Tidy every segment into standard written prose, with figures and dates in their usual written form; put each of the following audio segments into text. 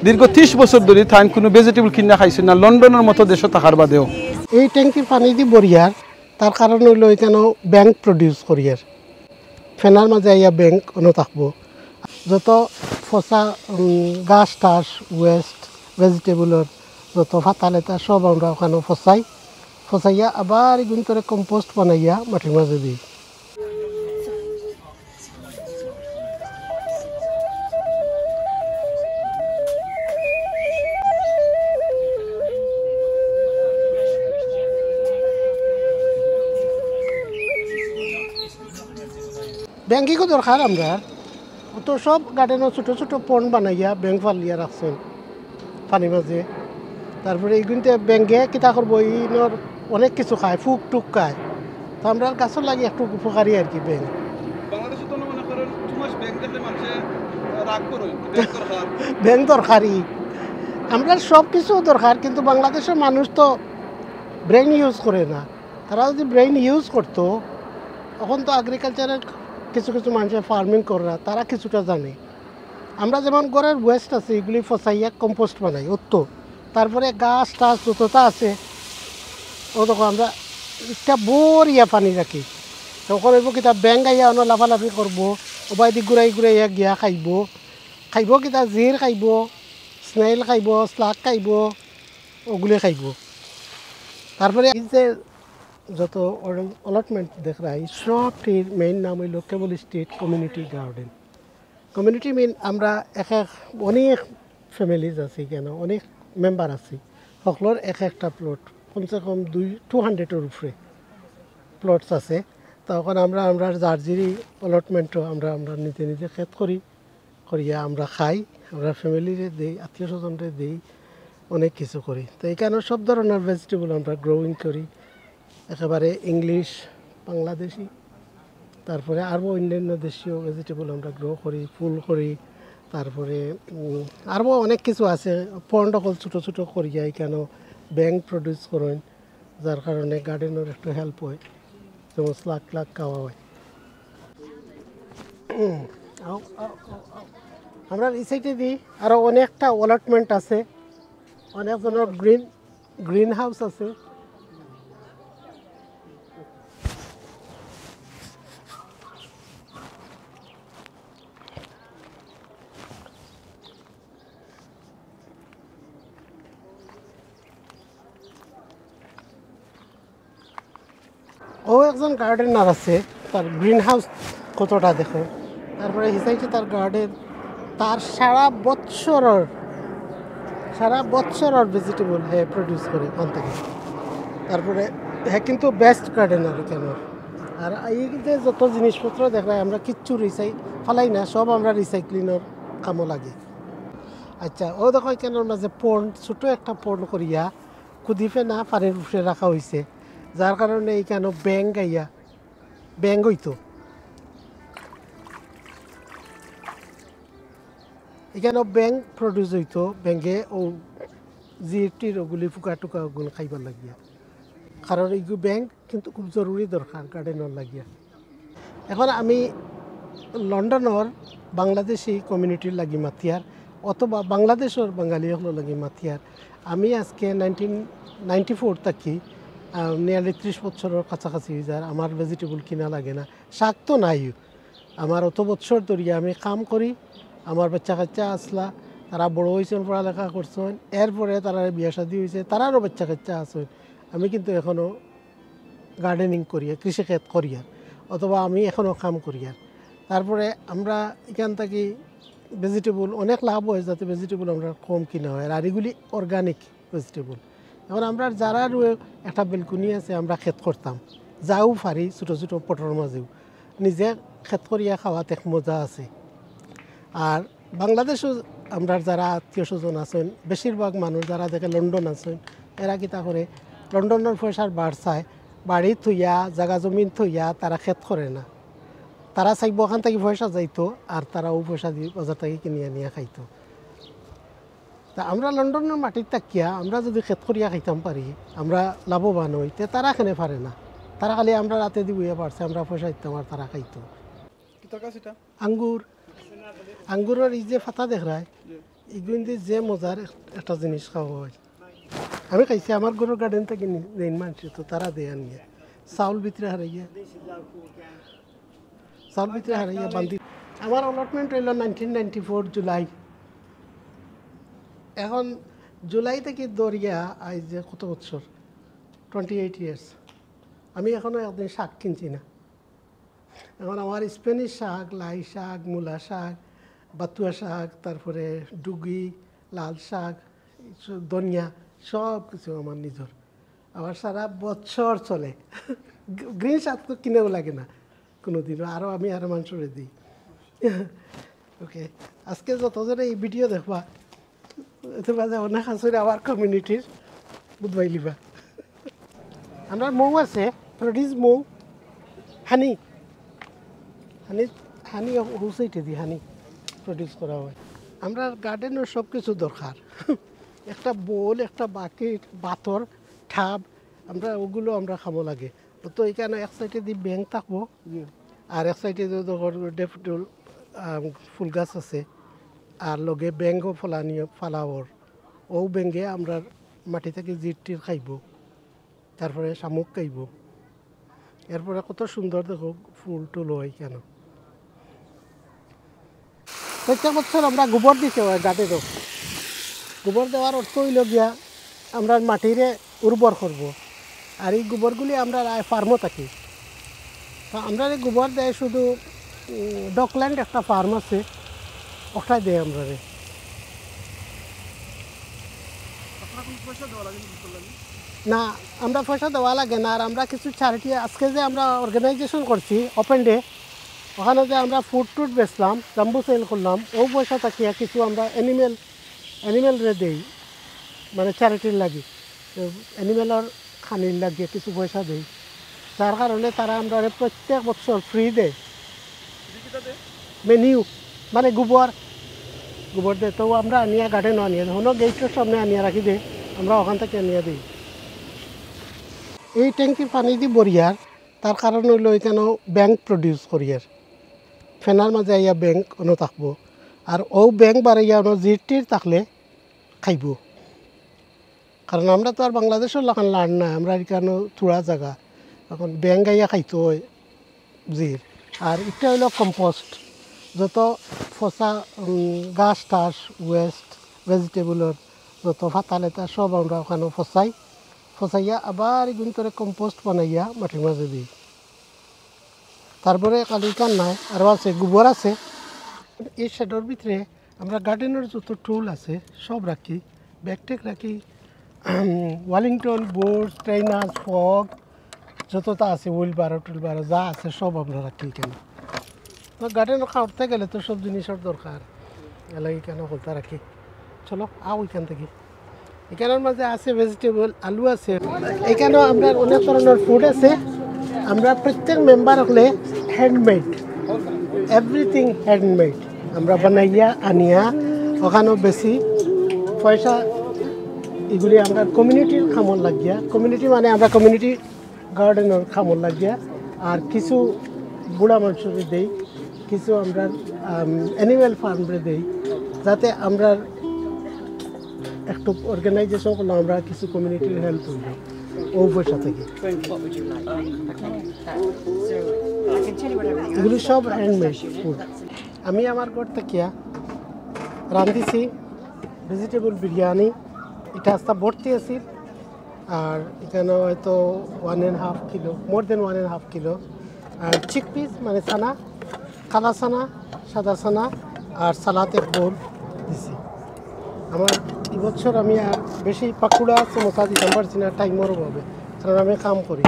দীর্ঘ 30 বছর ধরে থাইন কোনো ভেজিটেবল কিনা খাইছে না লন্ডনের মতো দেশে থাকার বাদেও। এই ট্যাঙ্কির পানি দি বরিয়ার তার কারণ হইল এখানে ব্যাংক প্রডিউস করিয়ার ফেনার মাঝে আইয়া ব্যাংক অন্য থাকবো যত ফসা গাছ টাস ওয়েস্ট ভেজিটেবলের যত ফাতা লেতা সব আমরা ওখানে ফসাইয়া আবার এগুন করে কম্পোস্ট বানাইয়া মাটির মাঝে দিই। ব্যাংকিংও দরকার আমরা তো সব গার্ডেনও ছোটো ছোটো পন্ড বানাইয়া ব্যাংক ফালিয়া রাখছেন পানি মাঝে। তারপরে এইগুলিতে ব্যাংকে কিতা করবো ইনোর অনেক কিছু খায় ফুক টুক খায় তো আমরা গাছের লাগে একটু উপকারী আর কি ব্যাংক। ব্যাংক দরকারই আমরা সব কিছু দরকার কিন্তু বাংলাদেশের মানুষ তো ব্রেন ইউজ করে না। তারা যদি ব্রেন ইউজ করতো তখন তো এগ্রিকালচারের কিছু কিছু মানুষের ফার্মিং করা তারা কিছুটা জানে। আমরা যেমন ঘরের ওয়েস্ট আছে এগুলি ফসাইয়া কম্পোস্ট বানাই অত তারপরে গাছ টাছ যতটা আছে ও তখন আমরা একটা বরিয়া পানি রাখি তখন হইব কিতা ব্যাংক আইয়া অন্য লাফালাফি করবো ওবাই দি ঘুরাই ঘুরাইয়া গিয়া খাইব কিতা জির খাইব স্নেল খাইব স্লাগ খাইব ওগুলি খাইব। তারপরে এই যে যত অলটমেন্ট দেখা সবটির মেইন নাম হইল কেবল state community garden. Community main আমরা অনেক ফ্যামিলিজ আছি কেন অনেক মেম্বার আছি সকলের একটা প্লট কমসে কম 200-এর উপরে প্লটস আছে তখন আমরা জার্জিরি অলটমেন্টও আমরা নিজে খেত করিয়া আমরা খাই আমরা ফ্যামিলিরে দিই আত্মীয় স্বজনরে দিই অনেক কিছু করি। তো এইখানে সব ধরনের ভেজিটেবল আমরা গ্রোয়িং করি একেবারে ইংলিশ বাংলাদেশি তারপরে আরও অন্যান্য দেশীয় ভেজিটেবল আমরা গ্রো করি ফুল করি। তারপরে আরও অনেক কিছু আছে পন্ড অকল ছোটো ছোটো করিয়া এখানে ব্যাংক প্রডিউস করেন যার কারণে গার্ডেনের একটু হেল্প হয় যেমন স্লাগ খাওয়া হয়। আমরা এই সাইডে দিই আরও অনেকটা অলটমেন্ট আছে অনেক ধরনের গ্রিন হাউস আছে। ও একজন গার্ডেনার আছে তার গ্রিন হাউস কতটা দেখো তারপরে হিসাইতে তার গার্ডেন তার সারা বছরের ভেজিটেবল হ্যাঁ প্রডিউস করে ওখান থেকে। তারপরে হ্যাঁ কিন্তু বেস্ট গার্ডেনার কেন আর এই যে যত জিনিসপত্র দেখায় আমরা কিচ্ছু ফালাই না সব আমরা রিসাইক্লিংয়ের কামও লাগে। আচ্ছা ও দেখো কেন মাঝে পন্ড ছোটো একটা পন্ড করিয়া কুদিফে না পানির উপরে রাখা হয়েছে যার কারণে এইখানে ব্যাংক হইতো এখানে ব্যাংক প্রডিউস হইতো ব্যাংকে ও জিটির ওগুলি ফুকা টুকা ওগুলো খাইবার লাগিয়া কারণ এইগুলো ব্যাংক কিন্তু খুব জরুরি দরকার গার্ডেনের লাগিয়া। এখন আমি লন্ডনের বাংলাদেশি কমিউনিটির লাগি মাতিয়ার অথবা বাংলাদেশের বাঙালি হলো লাগি মাতিয়ার আমি আজকে 1994 থাকি নিয়ারলি 30 বছরের কাছাকাছি হয়ে যায় আমার ভেজিটেবল কিনা লাগে না শাক তো নাই আমার অত বছর ধরিয়া আমি কাম করি আমার বাচ্চা কাচ্চা আসলা তারা বড় হয়েছেন পড়ালেখা করছেন এরপরে তারা বিয়া শাদী হয়েছে তারারও বাচ্চা কাচ্চা আছেন আমি কিন্তু এখনও গার্ডেনিং করি কৃষিক্ষেত করি আর অথবা আমি এখনও কাম করি আর তারপরে আমরা এখান থেকে ভেজিটেবল অনেক লাভ হয় যাতে ভেজিটেবল আমরা কম কিনা হয় আর এগুলি অর্গানিক ভেজিটেবল। এখন আমরা যারা একটা বেলকুনি আছে আমরা ক্ষেত করতাম যাও পারি ছোটো ছোটো পটর মাঝেও নিজে ক্ষেত করিয়া খাওয়াতে এক মজা আছে। আর বাংলাদেশও আমরা যারা আত্মীয় স্বজন আছেন বেশিরভাগ মানুষ যারা দেখে লন্ডন আছেন এরা কিতা করে লন্ডনের পয়সার বার চায় বাড়ি থইয়া জায়গা জমিন থইয়া তারা ক্ষেত করে না তারা চাইব ওখান থেকে পয়সা যাইতো আর তারাও পয়সা দিয়ে বাজার থেকে কিনিয়া নিয়ে খাইতো। তা আমরা লন্ডনের মাটির তাকিয়া আমরা যদি ক্ষেত করিয়া খাইতাম পারি আমরা লাভবান হইতে তারা এখানে পারে না তারা খালি আমরা রাতে দিবইয়া পারছে আমরা পয়সা দিতাম আর তারা খাইতো। আঙ্গুরের এই যে ফাতা দেখায় এগুলো দিয়ে যে মজার একটা জিনিস খাওয়া হয় আমি খাইছি আমার গরুর গার্ডেন থেকে দেন মানুষ তো তারা দেয় আনিয়ে চাউল ভিতরে হারাইয়া বান্ধি আমার অলটমেন্ট হইল 1994 জুলাই এখন জুলাই থেকে দরিয়া আজ যে কত বছর 28 ইয়ার্স আমি এখনও একদিন শাক কিনছি না এখন আমার স্প্যানিশ শাক লাই শাক মূলা শাক বাতুয়া শাক তারপরে ডুগি লাল শাক ধনিয়া সব কিছু আমার নিজের আমার সারা বছর চলে গ্রিন শাক তো কিনেও লাগে না কোনোদিনও আরও আমি আরও মানুষরে দিই ওকে আজকে যতজনে এই ভিডিও দেখবা এতে বাজে অনেক আসলে আমার কমিউনিটির বুধবাই লিবা আমার মৌ আছে প্রডিউস মৌ হানি হানি হানি হুসাইটে দিই হানি প্রডিউস করা হয় আমরা গার্ডেনের সব কিছু দরকার একটা বোল একটা বাকেট বাতর ঠাব আমরা ওগুলো আমরা খাবো লাগে তো এখানে এক সাইডে দিয়ে ব্যাংক থাকবো আর এক সাইডে ডেফোডিল ফুল গাছ আছে আর লগে ব্যাঙ্গও ফালাওয়ার ও ব্যাঙ্গে আমরা মাটি থেকে জিরটির খাইব তারপরে শামুক খাইব এরপরে কত সুন্দর দেখো ফুল টুল হয় কেন প্রত্যেক বছর আমরা গোবর দিতে হয় গাছেরও গোবর দেওয়ার অর্থ হইল গিয়া আমরা মাটিরে উর্বর করব আর এই গোবরগুলি আমরা ফার্মও থাকি তো আমরা এই গোবর দেয় শুধু ডকল্যান্ড একটা ফার্ম আছে ওটাই দেয় আমরা না আমরা পয়সা দেওয়া লাগে না আর আমরা কিছু চ্যারিটি আজকে যে আমরা অর্গানাইজেশন করছি ওপেন ডে ওখানে যে আমরা ফুড টুড বেচলাম জাম্বু সেল করলাম ও পয়সা থাকিয়া কিছু আমরা অ্যানিমেলরে দেই মানে চ্যারিটির লাগি অ্যানিমেলের খানির লাগিয়ে কিছু পয়সা দেই যার কারণে তারা আমরা প্রত্যেক বছর ফ্রি দেয় মেনিউ মানে গোবর দেয় তো আমরা আনিয়া গার্ডেনও আনিয়ে হনো গেটের সামনে আনিয়া রাখি দেয় আমরা ওখান থেকে আনিয়া দিই এই ট্যাঙ্কির পানি দি বরিয়ার তার কারণ হইল এখানেও ব্যাংক প্রডিউস করিয়ার ফেনার মাঝে আইয়া ব্যাংক অনো থাকবো আর ও ব্যাংক বাড়াইয়া অনো জিরটির থাকলে খাইব কারণ আমরা তো আর বাংলাদেশের লাগান লান না আমরা এখানে থোড়া জায়গা এখন ব্যাংক আইয়া খাইতে হয় জির আর এটা হইল কম্পোস্ট যত ফসা গাছ টাছ ওয়েস্ট ভেজিটেবলের যত ফাতা লেতা সব আমরা ওখানে ফসাইয়া আবার এগুলো করে কম্পোস্ট বানাইয়া মাটির মাঝে দিই তারপরে কালিকান নাই আরও আছে গোবর আছে এই শেডের ভিতরে আমরা গার্ডেনের যত টুল আছে সব রাখি ব্যাগটেক রাখি ওয়ালিংটন বোর্ড ট্রেনার ফগ যতটা আছে হুইল বারো যা আছে সব আমরা রাখি এখানে তো গার্ডেন খাওয়াতে গেলে তো সব জিনিসের দরকার এলাকা কেন হলতা রাখি চলো ওইখান থেকে এখানের মাঝে আছে ভেজিটেবল আলু আছে এখানেও আমরা অনেক ধরনের ফুড আছে আমরা প্রত্যেক মেম্বার হলে হ্যান্ডমেড এভরিথিং হ্যান্ডমেড আমরা বানাইয়া আনিয়া ওখানেও বেশি পয়সা এগুলি আমরা কমিউনিটির খামর লাগিয়া কমিউনিটি মানে আমরা কমিউনিটি গার্ডেনের খামর লাগিয়া আর কিছু বুড়া মানুষকে দেই কিছু আমরা অ্যানিম্যাল ফার্মরে দেই যাতে আমরা একটু অর্গানাইজেশন করলাম আমরা কিছু কমিউনিটির হেল্প হইল ও পয়সা থেকে এগুলি সব হ্যান্ডমেড ফুড আমি আমার ঘর থেকে রাঁধিছি ভেজিটেবল বিরিয়ানি এটা আস্তা ভর্তি আছে আর এখানে হয়তো 1.5 কিলো মোর দেন 1.5 কিলো আর চিকপিস মানে ছানা কালা ছানা সাদা ছানা আর সালাদ এক বোল দিছি আমার এবছর আমি আর বেশি পাকুড়া সমোসা দিতাম পারছি না টাইমের অভাবে কারণ আমি কাম করি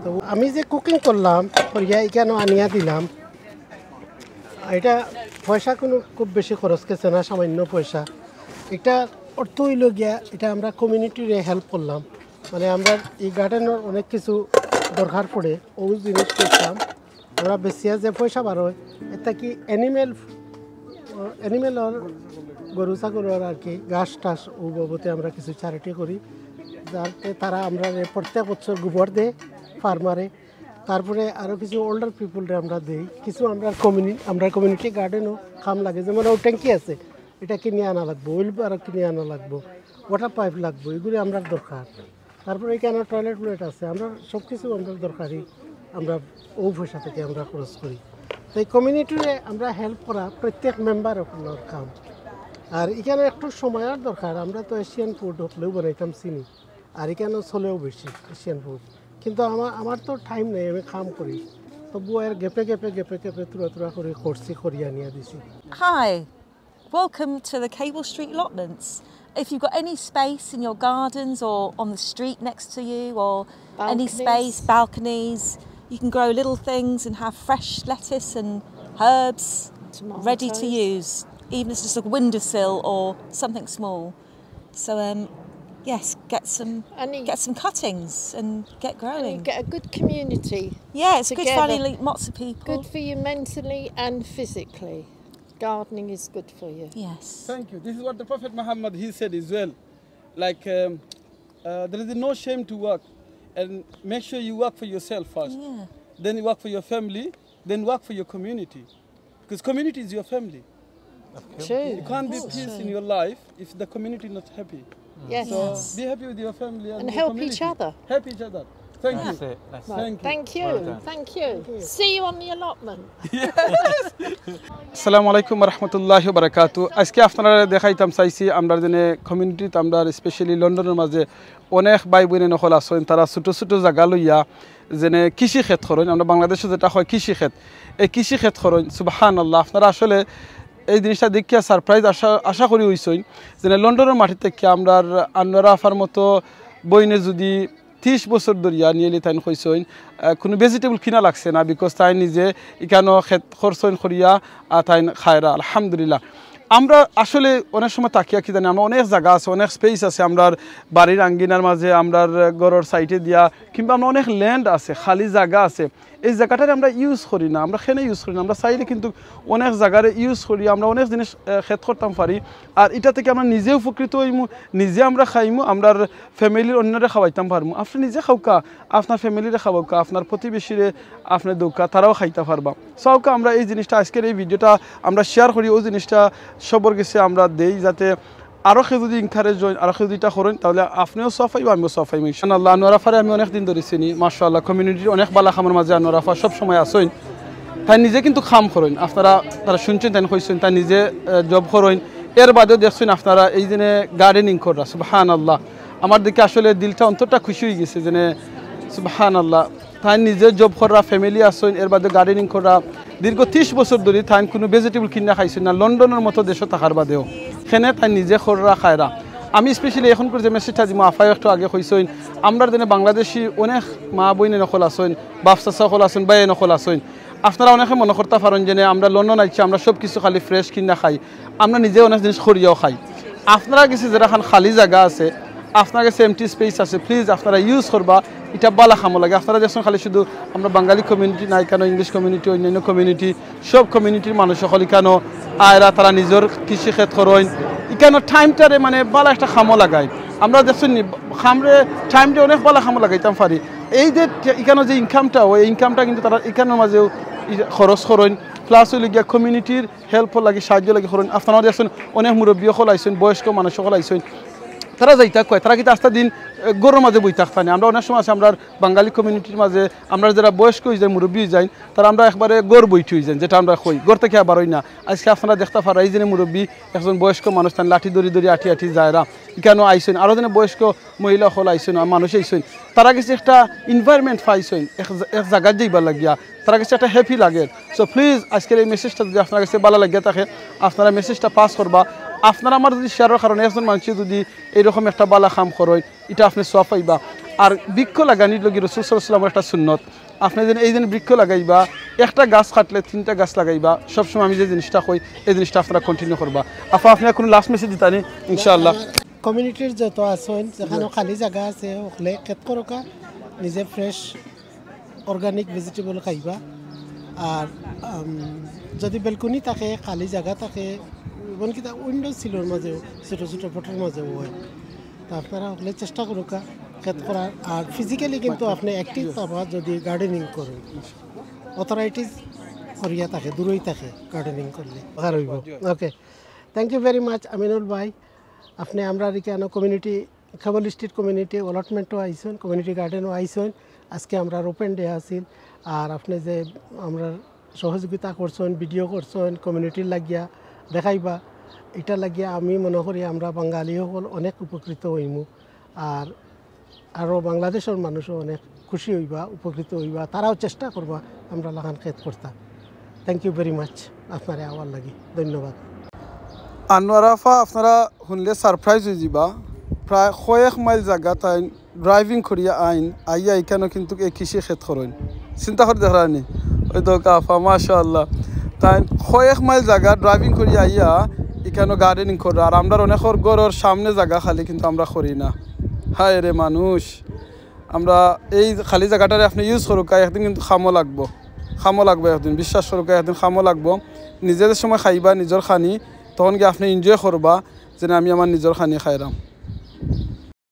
তো আমি যে কুকিং করলাম করিয়া এখানেও আনিয়া দিলাম এটা পয়সা কোনো খুব বেশি খরচ গেছে না সামান্য পয়সা এটা অর্থ হইল গিয়া এটা আমরা কমিউনিটিরে হেল্প করলাম মানে আমরা এই গার্ডেনের অনেক কিছু দরকার পড়ে ও জিনিস করতাম আমরা বেশিয়া যে পয়সা বার হয় এটা কি অ্যানিমেলের গরু ছাগলের আর কি ঘাস টাস ও বাবদে আমরা কিছু চ্যারিটি করি যাতে তারা আমরা প্রত্যেক বছর গোবর দেয় ফার্মারে তারপরে আরও কিছু ওল্ডার পিপুলরে আমরা দিই কিছু আমরা কমিউনিটি গার্ডেনও কাম লাগে যেমন ও ট্যাঙ্কি আছে এটা কিনে আনা লাগবো, ওয়েল আরও কিনে আনা লাগবো, ওয়াটার পাইপ লাগবো, এগুলি আমরা দরকার। তারপরে এখানে টয়লেট প্লেট আছে, আমরা সব কিছু আমরা দরকারি, আমরা ও পয়সা থেকে আমরা খরচ করি। তো এই কমিউনিটিরে আমরা হেল্প করা প্রত্যেক মেম্বার আপনার কাম। আর এখানে একটু সময়ের দরকার, আমরা তো এশিয়ান ফুড হলেও বানাইতাম চিনি, আর এখানে চলেও বেশি এশিয়ান ফুড, কিন্তু আমার তো টাইম নেই, আমি কাম করি, তবু আর গেপে গেপে গেপে গেপে তুরা করে করছি, করিয়া নিয়ে দিছি। Hi, welcome to the Cable Street allotments. If you've got any space in your gardens or on the street next to you, or any space, balconies, you can grow little things and have fresh lettuce and herbs ready to use, even if it's just a windowsill or something small. So yes, get some cuttings and get growing. And get a good community. Yeah, it's together. good fun. You meet lots of people. Good for you mentally and physically. Gardening is good for you. Yes. Thank you. This is what the Prophet Muhammad he said as well. Like there is no shame to work, and make sure you work for yourself first. Yeah. Then you work for your family. Then work for your community, because community is your family. True. You can't be peace in your life if the community is not happy. Yes. So be happy with your family and your help community. each other. Help each other. Thank you. Right. Thank you. Thank you. See you on the allotment. আসসালামু আলাইকুম রহমতুল্লাহি ওয়া বারাকাতু। আজকে আপনারা দেখাইতাম চাইছি আমরা যেনে কমিউনিটিতে আমরা স্পেশালি লন্ডনের মাঝে অনেক ভাই বোনে নকল আছেন, তারা ছোটো ছোটো জায়গা লইয়া যেনে কৃষি ক্ষেত করেন, আমরা বাংলাদেশে যেটা হয় কৃষি ক্ষেত, এই কৃষি ক্ষেত করেন। সুবহানাল্লাহ, আপনারা আসলে এই জিনিসটা দেখিয়া সারপ্রাইজ আশা করি হইছেন যেন লন্ডনের মাটি থেকে আমরা আনোয়ারা আফার মতো বইনে যদি 30 বছর ধরিয়া নিয়ে তাই কইসইন কোনো ভেজিটেবল কিনা লাগছে না, বিকজ তাই নিজে এখানে ক্ষেত খরচইন করিয়া তাই খায়রা আলহামদুলিল্লাহ। আমরা আসলে অনেক সময় তাকিয়া কি জানি, আমরা অনেক জায়গা আছে, অনেক স্পেস আছে আমরার বাড়ির আঙ্গিনার মাঝে, আমরার ঘরের সাইডে দিয়া, কিংবা আমরা অনেক ল্যান্ড আছে, খালি জায়গা আছে, এই জায়গাটারে আমরা ইউজ করি না, আমরা খেনে ইউজ করি না। আমরা চাইলে কিন্তু অনেক জায়গারে ইউজ করি, আমরা অনেক জিনিস ক্ষেত করতাম পারি, আর এটা থেকে আমরা নিজে উপকৃত হইমু, নিজে আমরা খাইমু, আমরার ফ্যামিলির অন্যরে খাওয়াইতাম পারমু। আপনি নিজে খাওকা, আপনার ফ্যামিলিরে খাওয়াকা, আপনার প্রতিবেশীরে আপনি দৌকা, তারাও খাইতে পারবা। সবকা আমরা এই জিনিসটা আজকের এই ভিডিওটা আমরা শেয়ার করি, ওই জিনিসটা সবর কাছে আমরা দেই, যাতে আরও কেউ যদি ইনকারেজ হয়, আরও কেউ যদি এটা করেন, তাহলে আপনিও সফাইব, আমিও সফাইব ইনশাআল্লাহ। আনোয়ারাফারে আমি অনেক দিন ধরে চিনি, মাশাআল্লাহ, কমিউনিটির অনেক বালা খামের মাঝে আনোয়ারাফা সব সময় আসেন। তাই নিজে কিন্তু খাম করেন, আপনারা তারা শুনছেন, তাই কইছেন, তাই নিজে জব করেন। এর বাদেও দেখছেন আপনারা এই যে গার্ডেনিং করা, সুবহানাল্লাহ, আমার দিকে আসলে দিলটা অন্তরটা খুশি হয়ে গেছে যে সুবহানাল্লাহ, তাই নিজে জব করা, ফ্যামিলি আসেন, এর বাদে গার্ডেনিং করা, দীর্ঘ 30 বছর ধরে তাই কোনো ভেজিটেবল কিনা খাইছেন না, লন্ডনের মতো দেশে থাকার বাদেও সেনে তাই নিজে খররা খায়রা। আমি স্পেশালি এখন করে যে মেসেজটা দিব, আফাই একটু আগে কইসইন, আমরা দিনে বাংলাদেশি অনেক মা বইনে নকল আসেন, বাপসা সকল আসেন, বাইয়ে নকল আসেন। আপনারা অনেকে মনে করতে পারেন যে আমরা লন্ডন আইছি, আমরা সব কিছু খালি ফ্রেশ কিনা খাই, আমরা নিজে অনেক জিনিস খরিয়াও খাই। আপনারা কাছে যেটা খালি জায়গা আছে, আপনার কাছে এমটি স্পেস আছে, প্লিজ আপনারা ইউজ করবা, এটা বালা খামো লাগে। আপনারা দেখছেন খালি শুধু আমরা বাঙালি কমিউনিটি নাই কেন, ইংলিশ কমিউনিটি, অন্যান্য কমিউনিটি, সব কমিউনিটির মানুষ সকল এখানো আয়রা, তারা নিজের কৃষি ক্ষেত করেন, এখানে টাইমটারে মানে বালা একটা খামো লাগায়। আমরা দেখছেন নি খামরে টাইমটা অনেক বালা খামো লাগাইতাম পারি। এই যে এখানে যে ইনকামটা, ওই ইনকামটা কিন্তু তারা এখানের মাঝেও খরচ করেন, প্লাস হইলে গিয়া কমিউনিটির হেল্প লাগে, সাহায্য লাগে করেন। আপনারা দেখছেন অনেক মুরব্বী সকল আইসেন, বয়স্ক মানুষ সকল আইসেন, তারা যাইতা কয়, তারা কিন্তু আস্তা দিন গরুর মাঝে বই থাকতানি। আমরা অনেক সময় আছে আমরা বাঙালি কমিউনিটির মাঝে, আমরা যারা বয়স্ক হয়ে যায়, মুরব্বী হয়ে যায়, তারা আমরা একবারে গড় বইটি হয়ে যাই, যেটা আমরা কই গড় থেকে আবার হই না। আজকে আপনারা দেখতে পারা এই যে মুরব্বী একজন বয়স্ক মানুষ, তান লাঠি দড়ি দড়ি আঠি আঠি যায়রা এখানেও আইসেন, আরও যেন বয়স্ক মহিলা হল আইসেন, মানুষ আইসেন, তারা কাছে একটা এনভায়রনমেন্ট পাইছেন, এক জায়গায় যাইবার লাগিয়া তারা কাছে একটা হ্যাপি লাগে। সো প্লিজ আজকের এই মেসেজটা যদি আপনার কাছে ভালো লাগিয়া থাকে, আপনারা মেসেজটা পাস করবা। আপনারা আমার যদি শেয়ারের কারণে একজন মানুষ যদি এইরকম একটা বালা খাম করেন, এটা আপনি সোয়া পাইবা। আর বৃক্ষ লাগানির লগি রাসূল সাল্লাল্লাহু আলাইহি ওয়াসাল্লামের একটা সুন্নত, আপনি যেন এই দিন বৃক্ষ লাগাইবা, একটা গাছ কাটলে 3টা গাছ লাগাইবা। সবসময় আমি যে জিনিসটা কই, এই জিনিসটা আপনারা কন্টিনিউ করবা। আপনার কোনো লাস্ট মেসেজ দিতানি ইনশাআল্লাহ? কমিউনিটির যত আছেন, যেখানে খালি জায়গা আছে, ওখানে ক্ষেত করকা, নিজে ফ্রেশ অর্গানিক ভেজিটেবল খাইবা। আর যদি বেলকনি থাকে, খালি জায়গা থাকে, এমনকি উইন্ডো সিলোর মাঝেও, ছোটো ছোটো ফটোর মাঝেও হয়, তা আপনারা ওখানে চেষ্টা করুকা ক্ষেত করার। আর ফিজিক্যালি কিন্তু আপনি অ্যাক্টিভ পাবা যদি গার্ডেনিং করেন। অথরাইটিস করিয়া থাকে, দূরই থাকে গার্ডেনিং করলে। আর হইব okay. Thank you very much Aminul ভাই আপনি আমরা কেন কমিউনিটি খাবল স্ট্রিট কমিউনিটি অলটমেন্টও আইসেন কমিউনিটি গার্ডেনও আইসেন আজকে আমরা ওপেন ডে আসিল আর আপনি যে আমরা সহযোগিতা করছেন ভিডিও করছেন কমিউনিটির লাগিয়া দেখাইবা এটা লাগিয়া আমি মনে করি আমরা বাঙালি সকল অনেক উপকৃত হইমু আর আরও বাংলাদেশের মানুষও অনেক খুশি হইবা উপকৃত হইবা তারাও চেষ্টা করবা আমরা লাগান খেত করতাম থ্যাংক ইউ ভেরি মাচ আপনারা আওয়ার লাগি ধন্যবাদ আনোয়ারাফা আপনারা শুনলে সারপ্রাইজ হয়ে যাবা প্রায় কয়েক মাইল জায়গা তাই ড্রাইভিং করিয়া আইয়া এখানেও কিন্তু এই কৃষি ক্ষেত করেন চিন্তা করে দেখানি ওই তো কাফা মাশাআল্লাহ তাই কয়েক মাইল জায়গা ড্রাইভিং করিয়া আইয়া এখানেও গার্ডেনিং করে আর আমরা অনেকের গড়ের সামনে জায়গা খালি কিন্তু আমরা করি না হায় রে মানুষ আমরা এই খালি জায়গাটারে আপনি ইউজ করুক একদিন কিন্তু খামো লাগবো একদিন বিশ্বাস করুক একদিন খামো লাগবো নিজেদের সময় খাইবা নিজের খানি তখন গিয়ে আপনি এনজয় করবা যে আমি আমার নিজের খানি খাইলাম